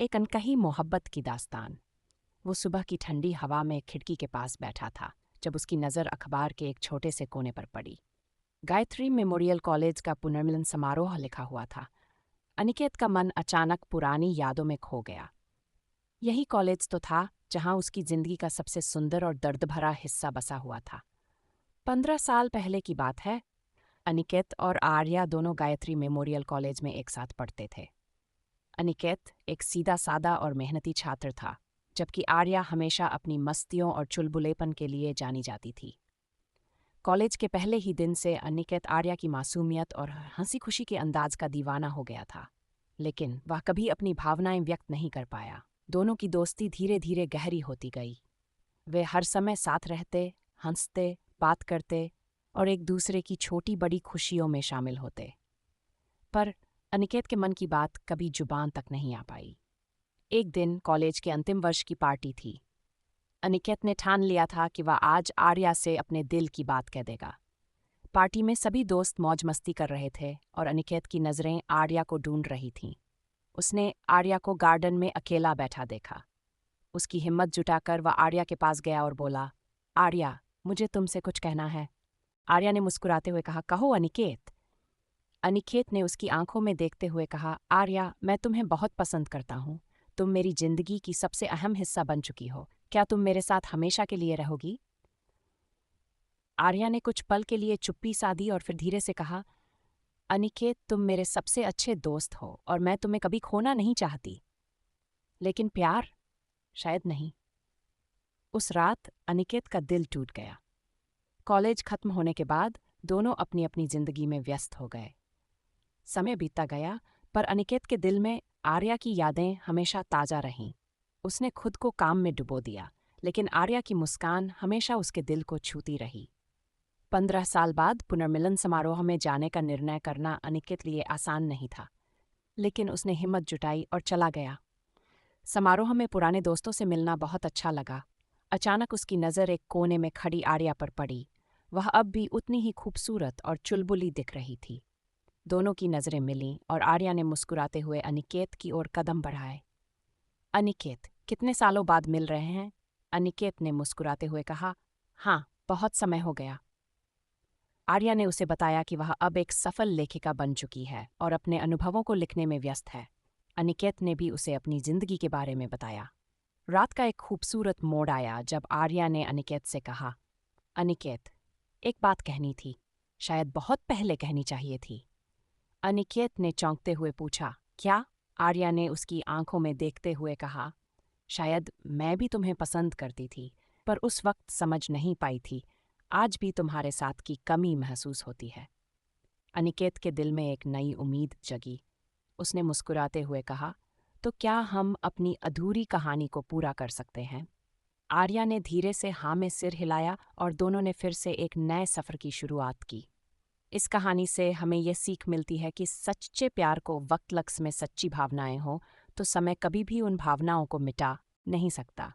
एक अनकही मोहब्बत की दास्तान। वो सुबह की ठंडी हवा में खिड़की के पास बैठा था जब उसकी नज़र अखबार के एक छोटे से कोने पर पड़ी। गायत्री मेमोरियल कॉलेज का पुनर्मिलन समारोह लिखा हुआ था। अनिकेत का मन अचानक पुरानी यादों में खो गया। यही कॉलेज तो था जहां उसकी जिंदगी का सबसे सुंदर और दर्द भरा हिस्सा बसा हुआ था। 15 साल पहले की बात है। अनिकेत और आर्या दोनों गायत्री मेमोरियल कॉलेज में एक साथ पढ़ते थे। अनिकेत एक सीधा सादा और मेहनती छात्र था, जबकि आर्या हमेशा अपनी मस्तियों और चुलबुलेपन के लिए जानी जाती थी। कॉलेज के पहले ही दिन से अनिकेत आर्या की मासूमियत और हंसी खुशी के अंदाज का दीवाना हो गया था, लेकिन वह कभी अपनी भावनाएं व्यक्त नहीं कर पाया। दोनों की दोस्ती धीरे धीरे गहरी होती गई। वे हर समय साथ रहते, हंसते, बात करते और एक दूसरे की छोटी बड़ी खुशियों में शामिल होते। पर अनिकेत के मन की बात कभी जुबान तक नहीं आ पाई। एक दिन कॉलेज के अंतिम वर्ष की पार्टी थी। अनिकेत ने ठान लिया था कि वह आज आर्या से अपने दिल की बात कह देगा। पार्टी में सभी दोस्त मौज मस्ती कर रहे थे और अनिकेत की नज़रें आर्या को ढूंढ रही थीं। उसने आर्या को गार्डन में अकेला बैठा देखा। उसकी हिम्मत जुटाकर वह आर्या के पास गया और बोला, आर्या, मुझे तुमसे कुछ कहना है। आर्या ने मुस्कुराते हुए कहा, कहो अनिकेत। अनिकेत ने उसकी आंखों में देखते हुए कहा, आर्या, मैं तुम्हें बहुत पसंद करता हूँ। तुम मेरी जिंदगी की सबसे अहम हिस्सा बन चुकी हो। क्या तुम मेरे साथ हमेशा के लिए रहोगी? आर्या ने कुछ पल के लिए चुप्पी साधी और फिर धीरे से कहा, अनिकेत, तुम मेरे सबसे अच्छे दोस्त हो और मैं तुम्हें कभी खोना नहीं चाहती। लेकिन प्यार? शायद नहीं। उस रात अनिकेत का दिल टूट गया। कॉलेज खत्म होने के बाद दोनों अपनी अपनी जिंदगी में व्यस्त हो गए। समय बीतता गया, पर अनिकेत के दिल में आर्या की यादें हमेशा ताज़ा रहीं। उसने खुद को काम में डुबो दिया, लेकिन आर्या की मुस्कान हमेशा उसके दिल को छूती रही। 15 साल बाद पुनर्मिलन समारोह में जाने का निर्णय करना अनिकेत लिए आसान नहीं था, लेकिन उसने हिम्मत जुटाई और चला गया। समारोह में पुराने दोस्तों से मिलना बहुत अच्छा लगा। अचानक उसकी नज़र एक कोने में खड़ी आर्या पर पड़ी। वह अब भी उतनी ही खूबसूरत और चुलबुली दिख रही थी। दोनों की नज़रें मिलीं और आर्या ने मुस्कुराते हुए अनिकेत की ओर कदम बढ़ाए। अनिकेत, कितने सालों बाद मिल रहे हैं? अनिकेत ने मुस्कुराते हुए कहा, हाँ, बहुत समय हो गया। आर्या ने उसे बताया कि वह अब एक सफल लेखिका बन चुकी है और अपने अनुभवों को लिखने में व्यस्त है। अनिकेत ने भी उसे अपनी जिंदगी के बारे में बताया। रात का एक खूबसूरत मोड़ आया जब आर्या ने अनिकेत से कहा, अनिकेत, एक बात कहनी थी, शायद बहुत पहले कहनी चाहिए थी। अनिकेत ने चौंकते हुए पूछा, क्या? आर्या ने उसकी आंखों में देखते हुए कहा, शायद मैं भी तुम्हें पसंद करती थी, पर उस वक्त समझ नहीं पाई थी। आज भी तुम्हारे साथ की कमी महसूस होती है। अनिकेत के दिल में एक नई उम्मीद जगी। उसने मुस्कुराते हुए कहा, तो क्या हम अपनी अधूरी कहानी को पूरा कर सकते हैं? आर्या ने धीरे से हाँ में सिर हिलाया और दोनों ने फिर से एक नए सफ़र की शुरुआत की। इस कहानी से हमें यह सीख मिलती है कि सच्चे प्यार को वक्त लक्ष्य में सच्ची भावनाएं हो तो समय कभी भी उन भावनाओं को मिटा नहीं सकता।